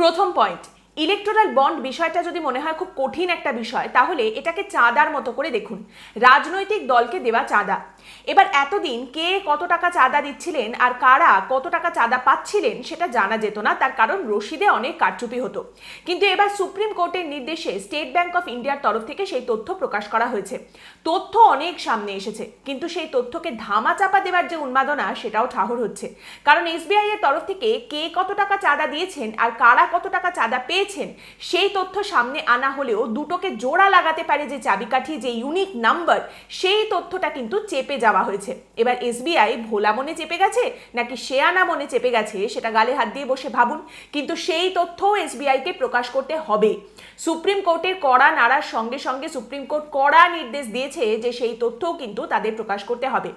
প্রথম point, electoral bond বিষয়টা যদি মনে হয় খুব কঠিন একটা বিষয়, তাহলে এটাকে চাঁদার মতো করে দেখুন। রাজনৈতিক দলকে দেওয়া চাঁদা। এবার এতদিন কে কত টাকা চাঁদা দিচ্ছিলেন আর কারা কত টাকা চাঁদা পাচ্ছিলেন সেটা জানা যেত না, তার কারণ রসিদে অনেক কারচুপি হতো। কিন্তু এবার সুপ্রিম কোর্টের নির্দেশে স্টেট ব্যাংক অফ ইন্ডিয়ার তরফ থেকে সেই তথ্য প্রকাশ করা হয়েছে। তথ্য অনেক সামনে এসেছে, কিন্তু সেই তথ্যকে ধামাচাপা দেওয়ার যে উন্মাদনা সেটাও ঠাহর হচ্ছে। কারণ এসবিআই এর তরফ থেকে কে কত টাকা চাঁদা দিয়েছেন আর কারা কত টাকা চাঁদা পেয়েছেন সেই তথ্য সামনে আনা হলেও দুটোকে জোড়া লাগাতে পারে যে চাবিকাঠি, যে ইউনিক নাম্বার, সেই তথ্যটা কিন্তু চেপে যাওয়া হয়েছে। এবার এসবিআই ভোলা মনে চেপে গেছে নাকি শেয়ানা মনে চেপে গেছে সেটা গালে হাত দিয়ে বসে ভাবুন, কিন্তু সেই তথ্য এসবিআইকে প্রকাশ করতে হবে। সুপ্রিম কোর্টের কড়া নাড়ার সঙ্গে সঙ্গে সুপ্রিম কোর্ট কড়া নির্দেশ দিয়েছে যে সেই তথ্যও কিন্তু তাদের প্রকাশ করতে হবে।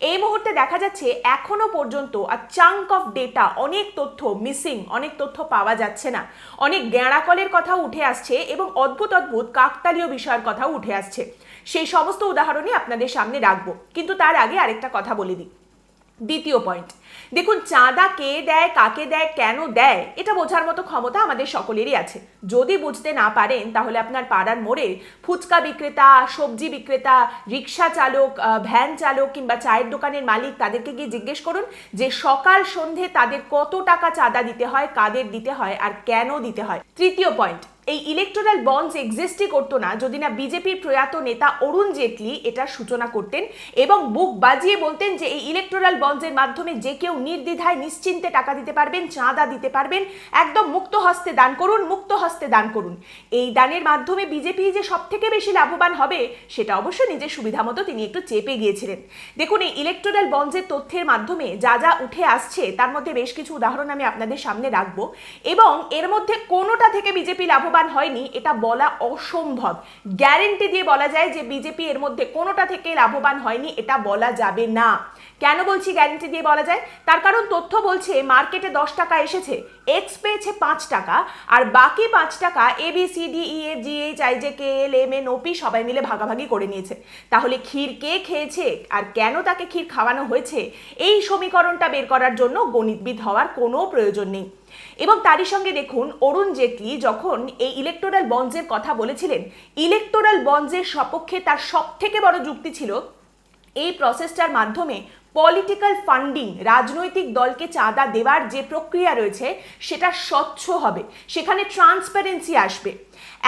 এই মুহূর্তে দেখা যাচ্ছে এখনো পর্যন্ত চাঙ্ক অফ ডেটা, অনেক তথ্য মিসিং, অনেক তথ্য পাওয়া যাচ্ছে না, অনেক গ্যাঁড়াকলের কথাও উঠে আসছে এবং অদ্ভুত অদ্ভুত কাকতালীয় বিষয়ের কথাও উঠে আসছে। সেই সমস্ত উদাহরণই আপনাদের সামনে রাখবো, কিন্তু তার আগে আরেকটা কথা বলে দিই। দ্বিতীয় পয়েন্ট, দেখুন চাঁদা কে দেয়, কাকে দেয়, কেন দেয়, এটা বোঝার মতো ক্ষমতা আমাদের সকলেরই আছে। যদি বুঝতে না পারেন তাহলে আপনার পাড়ার মোড়ে ফুচকা বিক্রেতা, সবজি বিক্রেতা, রিক্সা চালক, ভ্যান চালক কিংবা চায়ের দোকানের মালিক, তাদেরকে গিয়ে জিজ্ঞেস করুন যে সকাল সন্ধে তাদের কত টাকা চাঁদা দিতে হয়, কাদের দিতে হয় আর কেন দিতে হয়। তৃতীয় পয়েন্ট, এই ইলেকটোরাল বন্ডস এক্সিস্টই করতো না যদি না বিজেপির প্রয়াত নেতা অরুণ জেটলি এটার সূচনা করতেন এবং বুক বাজিয়ে বলতেন যে এই ইলেকটোরাল বন্ডসের মাধ্যমে যে কেউ নির্দ্বিধায় নিশ্চিন্তে টাকা দিতে পারবেন, চাঁদা দিতে পারবেন, একদম মুক্ত হস্তে দান করুন, মুক্ত হস্তে দান করুন। এই দানের মাধ্যমে বিজেপি যে সব থেকে বেশি লাভবান হবে সেটা অবশ্য নিজের সুবিধা মতো তিনি একটু চেপে গিয়েছিলেন। দেখুন এই ইলেকটোরাল বন্ডসের তথ্যের মাধ্যমে যা যা উঠে আসছে তার মধ্যে বেশ কিছু উদাহরণ আমি আপনাদের সামনে রাখবো, এবং এর মধ্যে কোনোটা থেকে বিজেপি লাভবান হয়নি এটা বলা অসম্ভব। গ্যারেন্টি দিয়ে বলা যায় যে বিজেপি এর মধ্যে কোনোটা থেকে লাভবান হয়নি, এটা বলা যাবে না। কেন বলছি গ্যারেন্টি দিয়ে বলা যায়? তার কারণ তথ্য বলছে মার্কেটে 10 টাকা এসেছে, এক্স পেয়েছে 5 টাকা, আর বাকি 5 টাকা ABCDEFGHIJKLMNOP সবাই মিলে ভাগাভাগি করে নিয়েছে। তাহলে ক্ষীর কে খেয়েছে আর কেন তাকে ক্ষীর খাওয়ানো হয়েছে, এই সমীকরণটা বের করার জন্য গণিতবিদ হওয়ার কোনো প্রয়োজন নেই। এবং তারই সঙ্গে দেখুন অরুণ জেটলি যখন এই ইলেকটোরাল বন্ডসের কথা বলেছিলেন, ইলেকটোরাল বন্ডসের সপক্ষে তার সব থেকে বড় যুক্তি ছিল এই প্রসেসটার মাধ্যমে পলিটিক্যাল ফান্ডিং, রাজনৈতিক দলকে চাঁদা দেওয়ার যে প্রক্রিয়া রয়েছে সেটা স্বচ্ছ হবে, সেখানে ট্রান্সপারেন্সি আসবে।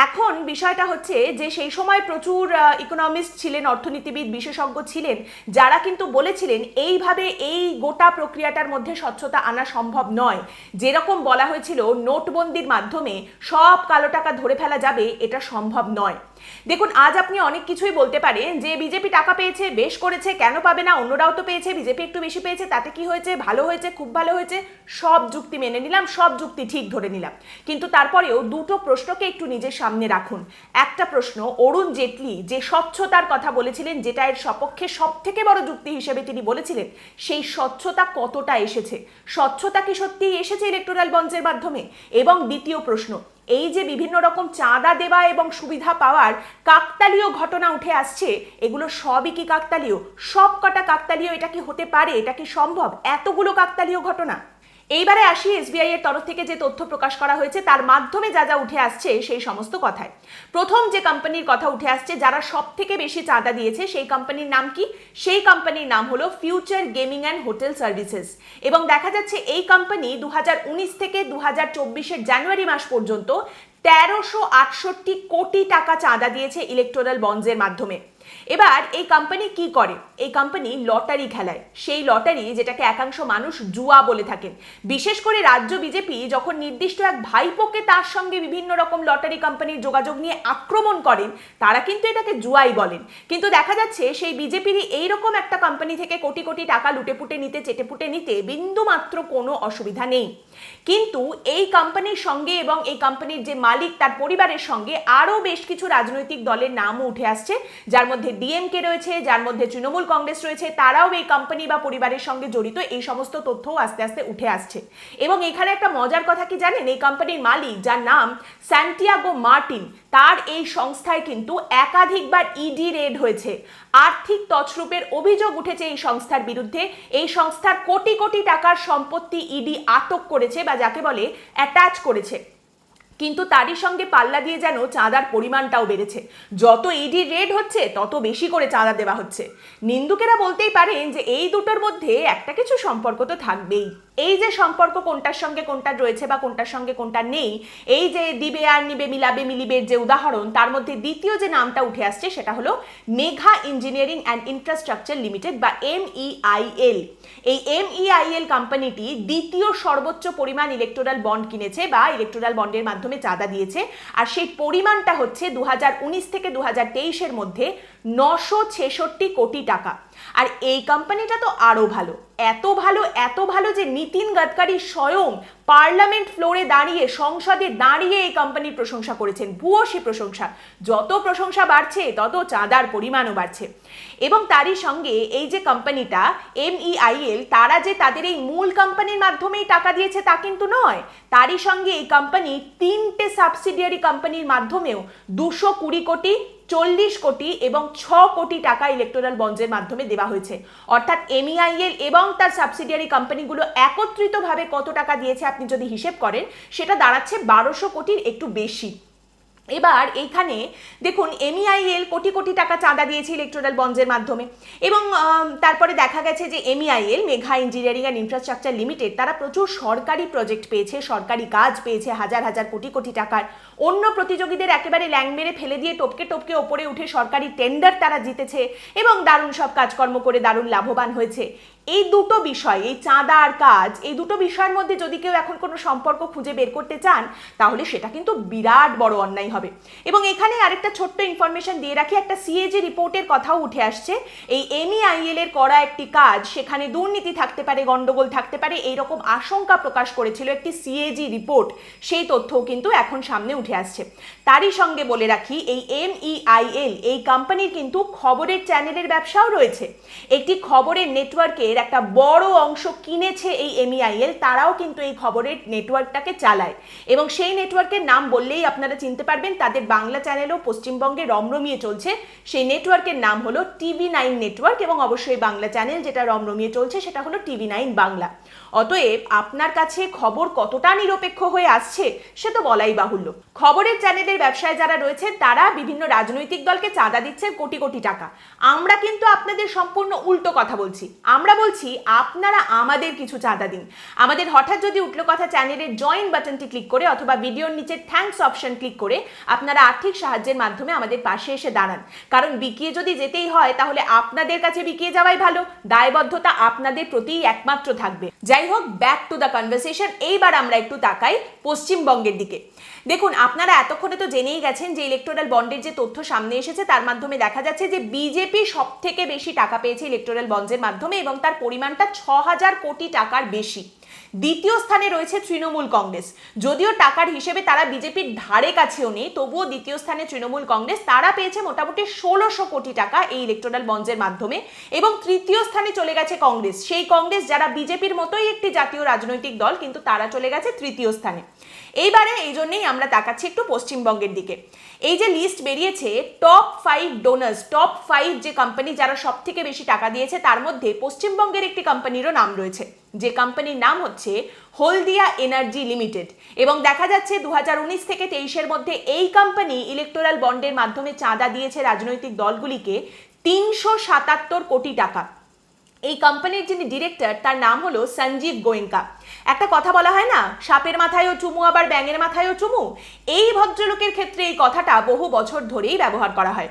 এখন বিষয়টা হচ্ছে যে সেই সময় প্রচুর ইকোনমিস্ট ছিলেন, অর্থনীতিবিদ, বিশেষজ্ঞ ছিলেন, যারা কিন্তু বলেছিলেন এইভাবে এই গোটা প্রক্রিয়াটার মধ্যে স্বচ্ছতা আনা সম্ভব নয়। যেরকম বলা হয়েছিল নোটবন্দির মাধ্যমে সব কালো টাকা ধরে ফেলা যাবে, এটা সম্ভব নয়। দেখুন আজ আপনি অনেক কিছুই বলতে পারেন যে বিজেপি টাকা পেয়েছে, বেশ করেছে, কেন পাবে না, অন্যরাও তো পেয়েছে, বিজেপি একটু বেশি পেয়েছে, তাতে কি হয়েছে, ভালো হয়েছে, খুব ভালো হয়েছে, সব যুক্তি মেনে নিলাম, সব যুক্তি ঠিক ধরে নিলাম। কিন্তু তারপরেও দুটো প্রশ্নকে একটু নিজের সামনে রাখুন। একটা প্রশ্ন, অরুণ জেটলি যে স্বচ্ছতার কথা বলেছিলেন, যেটা এর সপক্ষে সব থেকে বড় যুক্তি হিসেবে তিনি বলেছিলেন, সেই স্বচ্ছতা কতটা এসেছে? স্বচ্ছতা কি সত্যিই এসেছে ইলেকটোরাল বন্ডসের মাধ্যমে? এবং দ্বিতীয় প্রশ্ন, এই যে বিভিন্ন রকম চাঁদা দেওয়া এবং সুবিধা পাওয়ার কাকতালীয় ঘটনা উঠে আসছে, এগুলো সবই কি কাকতালীয়? সব কটা কাকতালীয়? এটা কি হতে পারে? এটা কি সম্ভব এতগুলো কাকতালীয় ঘটনা? এইবারে আসি এসবিআই এর তরফ থেকে যে তথ্য প্রকাশ করা হয়েছে তার মাধ্যমে যা যা উঠে আসছে সেই সমস্ত কথায়। প্রথম যে কোম্পানির কথা উঠে আসছে যারা সব থেকে বেশি চাঁদা দিয়েছে, সেই কোম্পানির নাম কি? সেই কোম্পানির নাম হলো future gaming and hotel services. এবং দেখা যাচ্ছে এই কোম্পানি 2019 থেকে 2024 জানুয়ারি মাস পর্যন্ত 1368 কোটি টাকা চাঁদা দিয়েছে ইলেকটোরাল বন্ডসের মাধ্যমে। এবার এই কোম্পানি কি করে? এই কোম্পানি লটারি খেলায়, সেই লটারি যেটাকে একাংশ মানুষ জুয়া বলে থাকেন। বিশেষ করে রাজ্য বিজেপি যখন নির্দিষ্ট এক ভাইপোকে তার সঙ্গে বিভিন্ন রকম লটারি কোম্পানির যোগাযোগ নিয়ে আক্রমণ করেন, তারা কিন্তু এটাকে জুয়াই বলেন। কিন্তু দেখা যাচ্ছে সেই বিজেপিরই এইরকম একটা কোম্পানি থেকে কোটি কোটি টাকা লুটেপুটে নিতে, চেটেপুটে নিতে বিন্দু মাত্র কোনো অসুবিধা নেই। কিন্তু এই কোম্পানির সঙ্গে এবং এই কোম্পানির যে মালিক তার পরিবারের সঙ্গে আরও বেশ কিছু রাজনৈতিক দলের নামও উঠে আসছে, যার মধ্যে ডিএমকে রয়েছে, যার মধ্যে তৃণমূল কংগ্রেস রয়েছে, তারাও এই কোম্পানি বা পরিবারের সঙ্গে জড়িত। এই সমস্ত তথ্যও আস্তে আস্তে উঠে আসছে। এবং এখানে একটা মজার কথা কি জানেন? এই কোম্পানির মালিক যার নাম স্যান্টিয়াগো মার্টিন, তার এই সংস্থায় কিন্তু একাধিকবার ইডি রেড হয়েছে। আর্থিক তছরূপের অভিযোগ উঠেছে এই সংস্থার বিরুদ্ধে। এই সংস্থার কোটি কোটি টাকার সম্পত্তি ইডি আটক করেছে বা যাকে বলে অ্যাটাচ করেছে। কিন্তু তারই সঙ্গে পাল্লা দিয়ে যেন চাঁদার পরিমাণটাও বেড়েছে। যত ইডি রেড হচ্ছে তত বেশি করে চাঁদা দেওয়া হচ্ছে। নিন্দুকেরা বলতেই পারেন যে এই দুটোর মধ্যে একটা কিছু সম্পর্ক তো থাকবেই। এই যে সম্পর্ক কোনটার সঙ্গে কোনটা রয়েছে বা কোনটার সঙ্গে কোনটা নেই, এই যে দিবে আর নিবে মিলাবে মিলিবের যে উদাহরণ, তার মধ্যে দ্বিতীয় যে নামটা উঠে আসছে সেটা হলো Megha engineering and infrastructure limited বা MEIL। এই MEIL কোম্পানিটি দ্বিতীয় সর্বোচ্চ পরিমাণ ইলেকটোরাল বন্ড কিনেছে বা ইলেকটোরাল বন্ডের মাধ্যমে চাঁদা দিয়েছে, আর সেই পরিমাণটা হচ্ছে 2019 থেকে 2023-এর মধ্যে 966 কোটি টাকা। আর এই কোম্পানিটা তো আরো ভালো, এত ভালো যে নিতিন গডকারি স্বয়ং পার্লামেন্ট ফ্লোরে দাঁড়িয়ে, সংসদে দাঁড়িয়ে এই কোম্পানির প্রশংসা করেছেন, ভূয়সী প্রশংসা। যত প্রশংসা বাড়ছে তত চাঁদার পরিমাণও বাড়ছে। এবং তারই সঙ্গে এই যে কোম্পানিটা MEIL, তারা যে তাদের এই মূল কোম্পানির মাধ্যমেই টাকা দিয়েছে তা কিন্তু নয়। তারই সঙ্গে এই কোম্পানি 3টে সাবসিডিয়ারি কোম্পানির মাধ্যমেও 220 কোটি, 40 কোটি এবং 6 কোটি টাকা ইলেকটোরাল বন্ডের মাধ্যমে দেওয়া হয়েছে। অর্থাৎ MEIL এবং তার সাবসিডিয়ারি কোম্পানিগুলো একত্রিতভাবে কত টাকা দিয়েছে আপনি যদি হিসেব করেন, সেটা দাঁড়াচ্ছে 1200 কোটির একটু বেশি। এবার এইখানে দেখুন MEIL কোটি কোটি টাকা চাঁদা দিয়েছে ইলেকটোরাল বন্ডের মাধ্যমে, এবং তারপরে দেখা গেছে যে MEIL, Megha engineering and infrastructure limited, তারা প্রচুর সরকারি প্রজেক্ট পেয়েছে, সরকারি কাজ পেয়েছে হাজার হাজার কোটি কোটি টাকার। অন্য প্রতিযোগীদের একেবারে ল্যাং মেরে ফেলে দিয়ে টপকে টপকে ওপরে উঠে সরকারি টেন্ডার তারা জিতেছে এবং দারুণ সব কাজকর্ম করে দারুণ লাভবান হয়েছে। এই দুটো বিষয়, এই চাঁদা আর কাজ, এই দুটো বিষয়ের মধ্যে যদি কেউ এখন কোনো সম্পর্ক খুঁজে বের করতে চান তাহলে সেটা কিন্তু বিরাট বড় অন্যায় হবে। এবং এখানে আরেকটা ছোট্ট ইনফরমেশন দিয়ে রাখি, একটা CAG রিপোর্টের কথাও উঠে আসছে। এই MEIL এর করা একটি কাজ, সেখানে দুর্নীতি থাকতে পারে, গন্ডগোল থাকতে পারে, এইরকম আশঙ্কা প্রকাশ করেছিল একটি CAG রিপোর্ট। সেই তথ্যও কিন্তু এখন সামনে উঠে আসছে। তারই সঙ্গে বলে রাখি, এই MEIL এই কোম্পানির কিন্তু খবরের চ্যানেলের ব্যবসাও রয়েছে। একটি খবরের নেটওয়ার্কের একটা বড় অংশ কিনেছে এই MEIL, তারাও কিন্তু এই খবরের নেটওয়ার্কটাকে চালায়। এবং সেই নেটওয়ার্কের নাম বললেই আপনারা চিনতে পারবেন, তাদের বাংলা চ্যানেলও পশ্চিমবঙ্গে রমরমিয়ে চলছে। সেই নেটওয়ার্কের নাম হলো TV9 নেটওয়ার্ক, এবং অবশ্যই বাংলা চ্যানেল যেটা রমরমিয়ে চলছে সেটা হলো TV9 বাংলা। অতএব আপনার কাছে খবর কতটা নিরপেক্ষ হয়ে আসছে সে তো বলাই বাহুল্য। খবরের চ্যানেলের ব্যবসায় যারা রয়েছে তারা বিভিন্ন রাজনৈতিক দলকে চাঁদা দিচ্ছে কোটি কোটি টাকা। আমরা কিন্তু আপনাদের সম্পূর্ণ উল্টো কথা বলছি। আমরা বলছি আপনারা আমাদের কিছু চাঁদা দিন। আমাদের হঠাৎ যদি উঠলো কথা চ্যানেলের জয়েন বাটনটি ক্লিক করে অথবা ভিডিওর নিচে থ্যাঙ্কস অপশন ক্লিক করে আপনারা আর্থিক সাহায্যের মাধ্যমে আমাদের পাশে এসে দাঁড়ান। কারণ বিকিয়ে যদি যেতেই হয় তাহলে আপনাদের কাছে বিকিয়ে যাওয়াই ভালো, দায়বদ্ধতা আপনাদের প্রতিই একমাত্র থাকবে। যাই হোক, ব্যাক টু দ্য কনভারসেশন। এইবার আমরা একটু তাকাই পশ্চিমবঙ্গের দিকে। দেখুন, আপনারা এতক্ষণে তো জেনেই গেছেন যে ইলেকটোরাল বন্ডের যে তথ্য সামনে এসেছে তার মাধ্যমে দেখা যাচ্ছে যে বিজেপি সব থেকে বেশি টাকা পেয়েছে ইলেকটোরাল বন্ডের মাধ্যমে, এবং তার পরিমাণটা 6000 কোটি টাকার বেশি। দ্বিতীয় স্থানে রয়েছে তৃণমূল কংগ্রেস। যদিও টাকার হিসেবে তারা বিজেপির ধারে কাছেও নেই, তবুও দ্বিতীয় স্থানে তৃণমূল কংগ্রেস, তারা পেয়েছে মোটামুটি 1600 কোটি টাকা এই ইলেকটোরাল বন্ডের মাধ্যমে। এবং তৃতীয় স্থানে চলে গেছে কংগ্রেস, সেই কংগ্রেস যারা বিজেপির মতোই একটি জাতীয় রাজনৈতিক দল, কিন্তু তারা চলে গেছে তৃতীয় স্থানে। এইবারে এই জন্যই আমরা তাকাচ্ছি একটু পশ্চিমবঙ্গের দিকে। এই যে লিস্ট বেরিয়েছে টপ 5 ডোনার্স, টপ 5 যে কোম্পানি যারা সব থেকে বেশি টাকা দিয়েছে, তার মধ্যে পশ্চিমবঙ্গের একটি কোম্পানিরও নাম রয়েছে, যে কোম্পানির নাম হচ্ছে হলদিয়া এনার্জি লিমিটেড। এবং দেখা যাচ্ছে 2019 থেকে 23-এর মধ্যে এই কোম্পানি ইলেকটোরাল বন্ডের মাধ্যমে চাঁদা দিয়েছে রাজনৈতিক দলগুলিকে 377 কোটি টাকা। এই কোম্পানির যিনি ডিরেক্টর তার নাম হলো সঞ্জীব গোয়েঙ্কা। একটা কথা বলা হয় না, সাপের মাথায়ও চুমু আবার ব্যাঙের মাথায়ও চুমু। এই ভদ্রলোকের ক্ষেত্রে এই কথাটা বহু বছর ধরেই ব্যবহার করা হয়।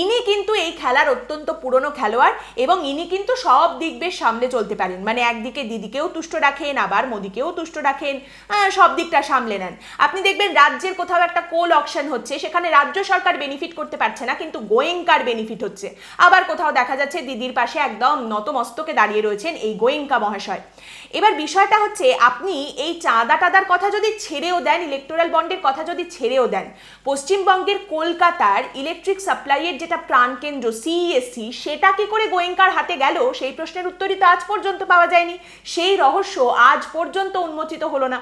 ইনি কিন্তু এই খেলার অত্যন্ত পুরনো খেলোয়াড়, এবং ইনি কিন্তু সব দিক বেশ সামলে চলতে পারেন। মানে একদিকে দিদিকেও তুষ্ট রাখেন, আবার মোদিকেও তুষ্ট রাখেন, সব দিকটা সামলে নেন। আপনি দেখবেন রাজ্যের কোথাও একটা কোল অকশন হচ্ছে, সেখানে রাজ্য সরকার বেনিফিট করতে পারছে না, কিন্তু গোয়েঙ্কার বেনিফিট হচ্ছে। আবার কোথাও দেখা যাচ্ছে দিদির পাশে একদম নতমস্তকে দাঁড়িয়ে রয়েছেন এই গোয়েঙ্কা মহাশয়। এবার বিষয়টা হচ্ছে, আপনি এই চাঁদা টাদার কথা যদি ছেড়েও দেন, ইলেকটোরাল বন্ডের কথা যদি ছেড়েও দেন, পশ্চিমবঙ্গের কলকাতার ইলেকট্রিক সাপ্লাইয়ের যেটা প্রাণকেন্দ্র CESC, সেটা কি করে গোয়েঙ্কার হাতে গেল, সেই প্রশ্নের উত্তরই তো আজ পর্যন্ত পাওয়া যায়নি। সেই রহস্য আজ পর্যন্ত উন্মোচিত হলো না।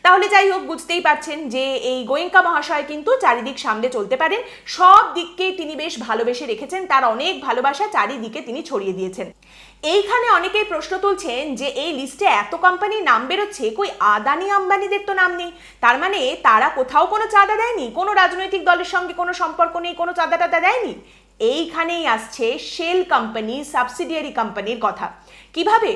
তাহলে যাই হোক, বুঝতেই পারছেন যে এই গোয়েঙ্কা মহাশয় কিন্তু চারিদিক সামলে চলতে পারেন। সব দিককেই তিনি বেশ ভালোবেসে রেখেছেন, তার অনেক ভালোবাসা চারিদিকে তিনি ছড়িয়ে দিয়েছেন। এইখানে অনেকেই প্রশ্ন তুলছেন যে এই লিস্টে এত কোম্পানির নাম বেরোচ্ছে, কই আদানি আম্বানিদের তো নাম নেই, তার মানে তারা কোথাও কোনো চাঁদা দেয়নি, কোনো রাজনৈতিক দলের সঙ্গে কোনো সম্পর্ক নেই, কোনো চাঁদা টাদা দেয়নি। এইখানেই আসছে শেল কোম্পানি, সাবসিডিয়ারি কোম্পানির কথা। কিভাবে?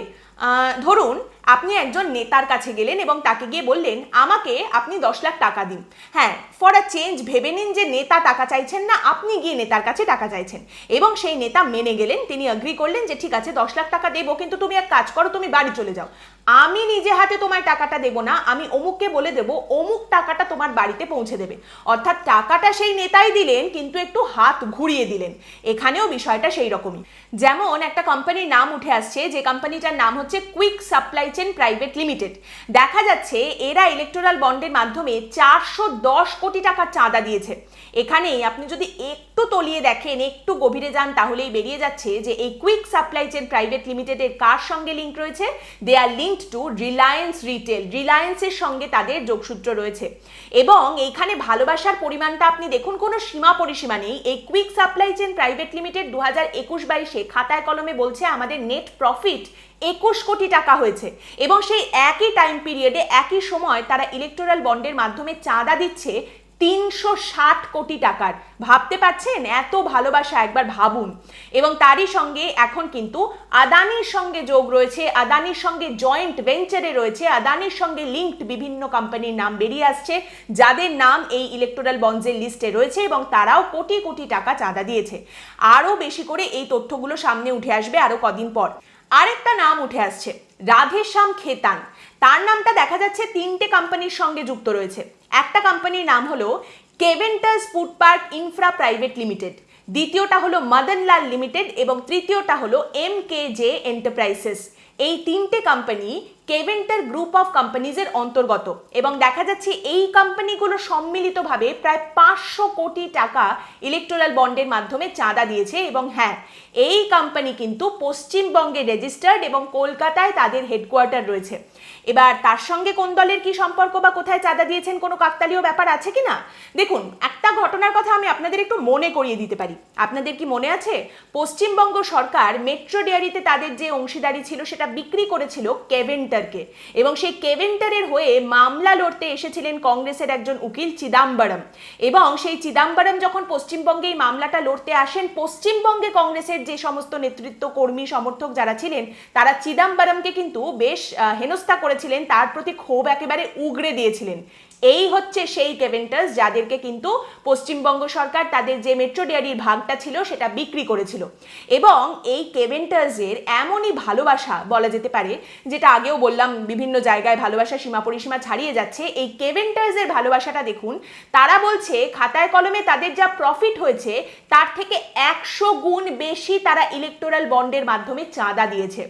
ধরুন আপনি একজন নেতার কাছে গেলেন এবং তাকে গিয়ে বললেন আমাকে আপনি 10 লাখ টাকা দিন। হ্যাঁ, ফর আ চেঞ্জ ভেবে নিন যে নেতা টাকা চাইছেন না, আপনি গিয়ে নেতার কাছে টাকা চাইছেন এবং সেই নেতা মেনে গেলেন, তিনি এগ্রি করলেন যে ঠিক আছে 10 লাখ টাকা দেবো, কিন্তু তুমি এক কাজ করো, তুমি বাড়ি চলে যাও, আমি নিজে হাতে তোমায় টাকাটা দেবো না, আমি অমুককে বলে দেবো অমুক টাকাটা তোমার বাড়িতে পৌঁছে দেবে। অর্থাৎ টাকাটা সেই নেতাই দিলেন কিন্তু একটু হাত ঘুরিয়ে দিলেন। এখানেও বিষয়টা সেই রকমই। যেমন একটা কোম্পানির নাম উঠে আসছে, যে কোম্পানিটার নাম হচ্ছে quick supply chain private limited. দেখা যাচ্ছে এরা ইলেকটোরাল বন্ডের মাধ্যমে 410 কোটি টাকার চাঁদা দিয়েছে। এখানেই আপনি যদি একটু তলিয়ে দেখেন, একটু গভীরে যান, তাহলেই বেরিয়ে যাচ্ছে যে এই কুইক সাপ্লাই চেন প্রাইভেট লিমিটেডের কার সঙ্গে লিঙ্ক রয়েছে। দে আর লিঙ্কড টু রিলায়েন্স রিটেল, রিলায়েন্সের সঙ্গে তাদের যোগসূত্র রয়েছে। এবং এইখানে ভালোবাসার পরিমাণটা আপনি দেখুন, কোনো সীমা পরিসীমা নেই। এই quick supply chain private limited 2021-22 খাতায় কলমে বলছে আমাদের নেট প্রফিট 21 কোটি টাকা হয়েছে এবং সেই একই টাইম পিরিয়ডে একই সময় তারা ইলেকটোরাল বন্ডের মাধ্যমে চাঁদা দিচ্ছে 360 কোটি টাকার। ভাবতে পারছেন এত ভালোবাসা? একবার ভাবুন। এবং তারই সঙ্গে এখন কিন্তু আদানির সঙ্গে যোগ রয়েছে, আদানির সঙ্গে জয়েন্ট ভেঞ্চারে রয়েছে, আদানির সঙ্গে লিঙ্কড বিভিন্ন কোম্পানির নাম বেরিয়ে আসছে যাদের নাম এই ইলেকটোরাল বন্ডসের লিস্টে রয়েছে এবং তারাও কোটি কোটি টাকা চাঁদা দিয়েছে। আরও বেশি করে এই তথ্যগুলো সামনে উঠে আসবে আরও কদিন পর। আরেকটা নাম উঠে আসছে, রাধেশ্যাম খেতান। তার নামটা দেখা যাচ্ছে 3টে কোম্পানির সঙ্গে যুক্ত রয়েছে। একটা কোম্পানির নাম হলো Keventers food park infra private limited, দ্বিতীয়টা হলো মদনলাল লিমিটেড এবং তৃতীয়টা হলো MKJ এন্টারপ্রাইজেস। এই 3টে কোম্পানি কেভেন্টার গ্রুপ অফ কোম্পানিজের অন্তর্গত এবং দেখা যাচ্ছে এই কোম্পানিগুলো সম্মিলিতভাবে প্রায় 500 কোটি টাকা ইলেকটোরাল বন্ডের মাধ্যমে চাঁদা দিয়েছে। এবং হ্যাঁ, এই কোম্পানি কিন্তু পশ্চিমবঙ্গে রেজিস্টার্ড এবং কলকাতায় তাদের হেডকোয়ার্টার রয়েছে। এবার তার সঙ্গে কোন দলের কি সম্পর্ক বা কোথায় চাঁদা দিয়েছেন, কোনো কাকতালীয় ব্যাপার আছে কি না? দেখুন, একটা ঘটনার কথা আমি আপনাদের একটু মনে করিয়ে দিতে পারি। আপনাদের কি মনে আছে পশ্চিমবঙ্গ সরকার মেট্রো ডেয়ারিতে তাদের যে অংশীদারি ছিল সেটা বিক্রি করেছিল কেভেন্টারকে এবং সেই কেভেন্টারের হয়ে মামলা লড়তে এসেছিলেন কংগ্রেসের একজন উকিল চিদাম্বরম। এবং সেই চিদাম্বরম যখন পশ্চিমবঙ্গে এই মামলাটা লড়তে আসেন, পশ্চিমবঙ্গে কংগ্রেসের যে সমস্ত নেতৃত্ব, কর্মী, সমর্থক যারা ছিলেন তারা চিদাম্বরমকে কিন্তু বেশ হেনস্থা করেছিলেন, তার প্রতি ক্ষোভ একেবারে উগরে দিয়েছিলেন। এই হচ্ছে সেই কেভেন্টার্স যাদেরকে কিন্তু পশ্চিমবঙ্গ সরকার তাদের যে মেট্রো ডেয়ারির ভাগটা ছিল সেটা বিক্রি করেছিল। এবং এই কেভেন্টার্সের এমনই ভালোবাসা বলা যেতে পারে, যেটা আগেও বললাম বিভিন্ন জায়গায় ভালোবাসা সীমা পরিসীমা ছাড়িয়ে যাচ্ছে। এই কেভেন্টার্সের ভালোবাসাটা দেখুন, তারা বলছে খাতায় কলমে তাদের যা প্রফিট হয়েছে তার থেকে 100 গুণ বেশি তারা ইলেকটোরাল বন্ডের মাধ্যমে চাঁদা দিয়েছে।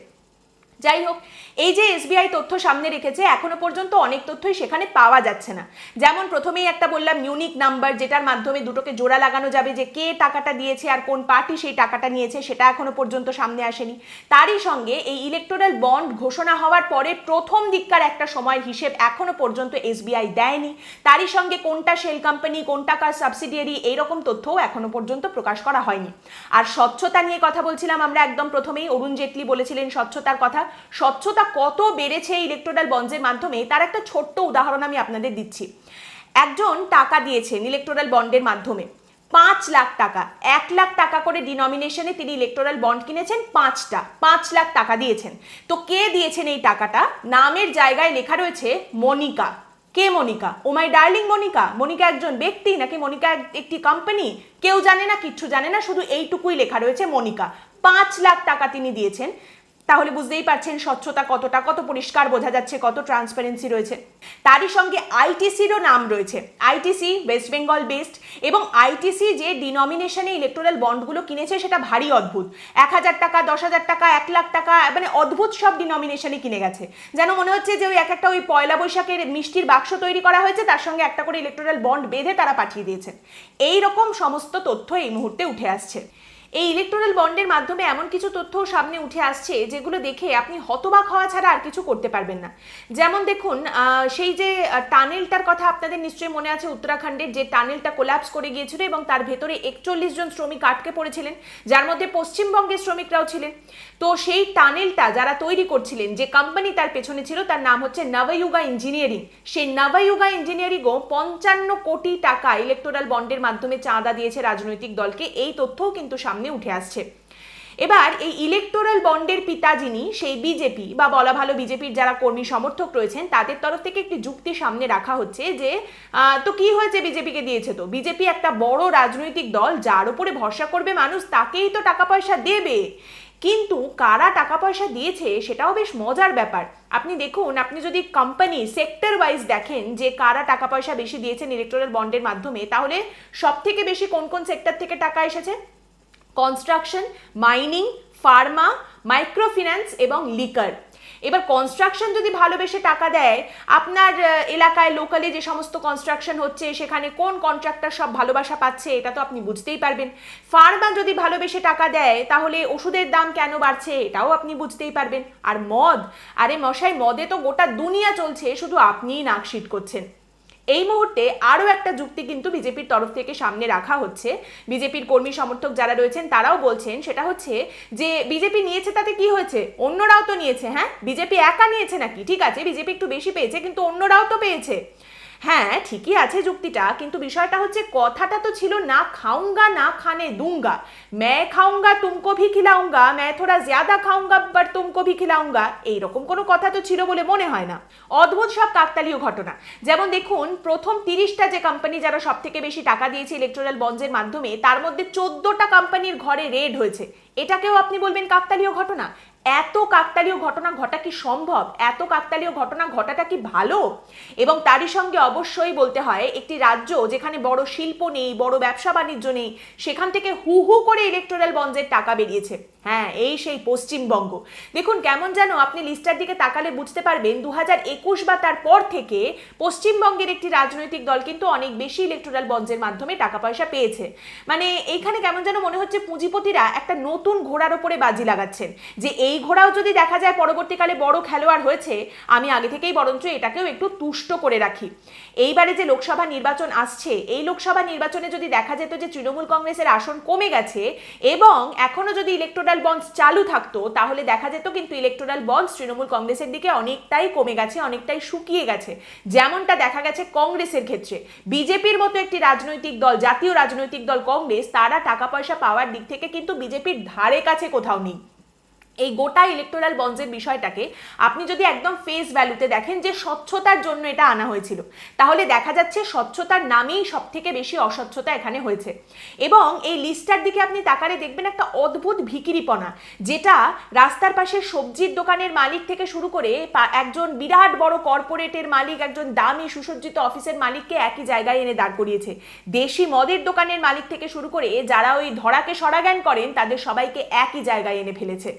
যাই হোক, এই যে SBI তথ্য সামনে রেখেছে, এখনো পর্যন্ত অনেক তথ্যই সেখানে পাওয়া যাচ্ছে না। যেমন প্রথমেই একটা বললাম ইউনিক নাম্বার, যেটার মাধ্যমে দুটোকে জোড়া লাগানো যাবে যে কে টাকাটা দিয়েছে আর কোন পার্টি সেই টাকাটা নিয়েছে, সেটা এখনো পর্যন্ত সামনে আসেনি। তারই সঙ্গে এই ইলেকটোরাল বন্ড ঘোষণা হওয়ার পরে প্রথম দিককার একটা সময়ের হিসেব এখনো পর্যন্ত SBI দেয়নি। তারই সঙ্গে কোনটা শেল কোম্পানি, কোনটা কার সাবসিডিয়ারি, এইরকম তথ্যও এখনো পর্যন্ত প্রকাশ করা হয়নি। আর স্বচ্ছতা নিয়ে কথা বলছিলাম আমরা একদম প্রথমেই, অরুণ জেটলি বলেছিলেন স্বচ্ছতার কথা। স্বচ্ছতা কত বেড়েছে ইলেকটোরাল বন্ডের মাধ্যমে তার একটা ছোট্ট উদাহরণ আমি আপনাদের দিচ্ছি। একজন টাকা দিয়েছেন ইলেকটোরাল বন্ডের মাধ্যমে 5 লাখ টাকা, 1 লাখ টাকা করে ডিনমিনেশনে তিনি ইলেকটোরাল বন্ড কিনেছেন, 5 লাখ টাকা দিয়েছেন। তো কে দিয়েছেন এই টাকাটা? নামের জায়গায় লেখা রয়েছে মনিকা। কে মনিকা? ও মাই ডার্লিং মনিকা। মনিকা একজন ব্যক্তি নাকি মনিকা একটি কোম্পানি? কেউ জানে না, কিচ্ছু জানে না, শুধু এইটুকুই লেখা রয়েছে মনিকা। 5 লাখ টাকা তিনি দিয়েছেন। তাহলে বুঝতেই পারছেন স্বচ্ছতা কতটা, কত পরিষ্কার বোঝা যাচ্ছে, কত ট্রান্সপারেন্সি রয়েছে। তারই সঙ্গে ITCরও নাম রয়েছে। ITC ওয়েস্ট বেঙ্গল বেসড এবং ITC যে ডিনমিনেশনে ইলেকটোরাল বন্ডগুলো কিনেছে সেটা ভারী অদ্ভুত। 1000 টাকা, 10,000 টাকা, 1 লাখ টাকা, মানে অদ্ভুত সব ডিনমিনেশনে কিনে গেছে। যেন মনে হচ্ছে যে ওই এক একটা ওই পয়লা বৈশাখের মিষ্টির বাক্স তৈরি করা হয়েছে, তার সঙ্গে একটা করে ইলেকটোরাল বন্ড বেঁধে তারা পাঠিয়ে দিয়েছেন। এই রকম সমস্ত তথ্য এই মুহূর্তে উঠে আসছে। এই ইলেকটোরাল বন্ডের মাধ্যমে এমন কিছু তথ্য সামনে উঠে আসছে যেগুলো দেখে আপনি হতবাক হওয়া ছাড়া আর কিছু করতে পারবেন না। যেমন দেখুন, সেই যে টানেলটার কথা আপনাদের নিশ্চয়ই মনে আছে, উত্তরাখণ্ডের যে টানেলটা কোল্যাপস করে গিয়েছিল এবং তার ভেতরে 41 জন শ্রমিক আটকে পড়েছিলেন, যার মধ্যে পশ্চিমবঙ্গের শ্রমিকরাও ছিলেন। তো সেই টানেলটা যারা তৈরি করছিলেন, যে কোম্পানি তার পেছনে ছিল, তার নাম হচ্ছে নবযুগা ইঞ্জিনিয়ারিং। সেই নবযুগা ইঞ্জিনিয়ারিংও 55 কোটি টাকা ইলেকটোরাল বন্ডের মাধ্যমে চাঁদা দিয়েছে রাজনৈতিক দলকে, এই তথ্যও কিন্তু সামনে উঠে আসছে। এবার এই ইলেকটোরাল বন্ডের পিতা যিনি, সেই বিজেপি বা বলা ভালো বিজেপির যারা কর্মী সমর্থক রয়েছেন, তাদের তরফ থেকে একটি যুক্তি সামনে রাখা হচ্ছে যে তো কি হয়েছে, বিজেপিকে দিয়েছে তো, বিজেপি একটা বড় রাজনৈতিক দল, যার উপরে ভরসা করবে মানুষ তাকেই তো টাকা পয়সা দেবে। কিন্তু কারা টাকা পয়সা দিয়েছে সেটাও বেশ মজার ব্যাপার। আপনি দেখুন, আপনি যদি কোম্পানি সেক্টর ওয়াইজ দেখেন যে কারা টাকা পয়সা বেশি দিয়েছেন ইলেকটোরাল বন্ডের মাধ্যমে, তাহলে সব থেকে বেশি কোন কোন সেক্টর থেকে টাকা এসেছে? Construction, mining, Pharma, micro finance এবং লিকার। এবার কনস্ট্রাকশন যদি ভালোবেসে টাকা দেয়, আপনার এলাকায় লোকালি যে সমস্ত কনস্ট্রাকশন হচ্ছে সেখানে কোন কন্ট্রাক্টর সব ভালোবাসা পাচ্ছে এটা তো আপনি বুঝতেই পারবেন। ফার্মা যদি ভালোবেসে টাকা দেয় তাহলে ওষুধের দাম কেন বাড়ছে এটাও আপনি বুঝতেই পারবেন। আর মদ, আরে মশাই, মদে তো গোটা দুনিয়া চলছে, শুধু আপনিই নাক শীট করছেন। এই মুহূর্তে আরও একটা যুক্তি কিন্তু বিজেপির তরফ থেকে সামনে রাখা হচ্ছে। বিজেপির কর্মী সমর্থক যারা রয়েছেন তারাও বলছেন, সেটা হচ্ছে যে বিজেপি নিয়েছে তাতে কি হয়েছে, অন্যরাও তো নিয়েছে। হ্যাঁ, বিজেপি একা নিয়েছে নাকি? ঠিক আছে, বিজেপি একটু বেশি পেয়েছে কিন্তু অন্যরাও তো পেয়েছে। হ্যাঁ, ঠিকই আছে যুক্তিটা, কিন্তু বিষয়টা হচ্ছে কথাটা তো ছিল না খাউঙ্গা না খানে দুঙ্গা, मैं খাউঙ্গা তুমকো ভি খিলাউঙ্গা, मैं थोड़ा ज्यादा খাউঙ্গা বাট তুমকো ভি খিলাউঙ্গা, এইরকম কোনো কথা তো ছিল বলে মনে হয় না। অদ্ভুত সব কাকতালীয় ঘটনা। যেমন দেখুন, প্রথম 30টা যে কোম্পানি যারা সব থেকে বেশি টাকা দিয়েছে ইলেকটোরাল বন্ডের মাধ্যমে, তার মধ্যে 14টা কোম্পানির ঘরে রেড হয়েছে। এটাকেও আপনি বলবেন কাকতালীয় ঘটনা? এত কাকতালীয় ঘটনা ঘটা কি সম্ভব? এত কাকতালীয় ঘটনা ঘটাটা কি ভালো? এবং তারই সঙ্গে অবশ্যই বলতে হয়, একটি রাজ্য যেখানে বড় শিল্প নেই, বড় ব্যবসা বাণিজ্য নেই, সেখান থেকে হু হু করে ইলেকটোরাল বন্ডের টাকা বেরিয়েছে। হ্যাঁ, এই সেই পশ্চিমবঙ্গ। দেখুন কেমন যেন আপনি লিস্টার দিকে তাকালে বুঝতে পারবেন 2021 বা তারপর থেকে পশ্চিমবঙ্গের একটি রাজনৈতিক দল কিন্তু অনেক বেশি ইলেকটোরাল বন্ডের মাধ্যমে টাকা পয়সা পেয়েছে। মানে এইখানে কেমন যেন মনে হচ্ছে পুঁজিপতিরা একটা নতুন ঘোড়ার ওপরে বাজি লাগাচ্ছেন, যে এই ঘোড়াও যদি দেখা যায় পরবর্তীকালে বড় খেলোয়াড় হয়েছে, আমি আগে থেকেই বরঞ্চ এটাকেও একটু তুষ্ট করে রাখি। এইবারে যে লোকসভা নির্বাচন আসছে, এই লোকসভা নির্বাচনে যদি দেখা যেত যে তৃণমূল কংগ্রেসের আসন কমে গেছে এবং এখনো যদি ইলেকটোরাল বন্ডস চালু থাকতো, তাহলে দেখা যেত কিন্তু ইলেকটোরাল বন্ডস তৃণমূল কংগ্রেসের দিকে অনেকটাই কমে গেছে, অনেকটাই শুকিয়ে গেছে, যেমনটা দেখা গেছে কংগ্রেসের ক্ষেত্রে। বিজেপির মতো একটি রাজনৈতিক দল, জাতীয় রাজনৈতিক দল কংগ্রেস, তারা টাকা পয়সা পাওয়ার দিক থেকে কিন্তু বিজেপির ধারে কাছে কোথাও নেই। এই গোটা ইলেকটোরাল বন্ডসের বিষয়টাকে আপনি যদি একদম ফেস ভ্যালুতে দেখেন যে স্বচ্ছতার জন্য এটা আনা হয়েছিল, তাহলে দেখা যাচ্ছে স্বচ্ছতার নামেই সব থেকে বেশি অস্বচ্ছতা এখানে হয়েছে। এবং এই লিস্টার দিকে আপনি তাকালে দেখবেন একটা অদ্ভুত ভিকিরিপনা, যেটা রাস্তার পাশে সবজির দোকানের মালিক থেকে শুরু করে একজন বিরাট বড় কর্পোরেটের মালিক, একজন দামি সুসজ্জিত অফিসের মালিককে একই জায়গায় এনে দাঁড় করিয়েছে। দেশি মদের দোকানের মালিক থেকে শুরু করে যারা ওই ধরাকে সরাজ্ঞান করেন, তাদের সবাইকে একই জায়গায় এনে ফেলেছে।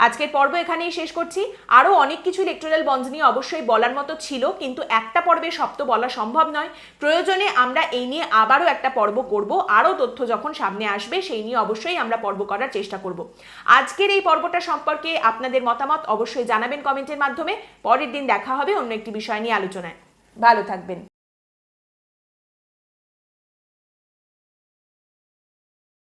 আজকের পর্ব এখানেই শেষ করছি। আরও অনেক কিছু ইলেকটোরাল বন্ডস নিয়ে অবশ্যই বলার মতো ছিল, কিন্তু একটা পর্বে সব তো বলা সম্ভব নয়। প্রয়োজনে আমরা এই নিয়ে আবারও একটা পর্ব করব, আরও তথ্য যখন সামনে আসবে সেই নিয়ে অবশ্যই আমরা পর্ব করার চেষ্টা করব। আজকের এই পর্বটা সম্পর্কে আপনাদের মতামত অবশ্যই জানাবেন কমেন্টের মাধ্যমে। পরের দিন দেখা হবে অন্য একটি বিষয় নিয়ে আলোচনায়। ভালো থাকবেন।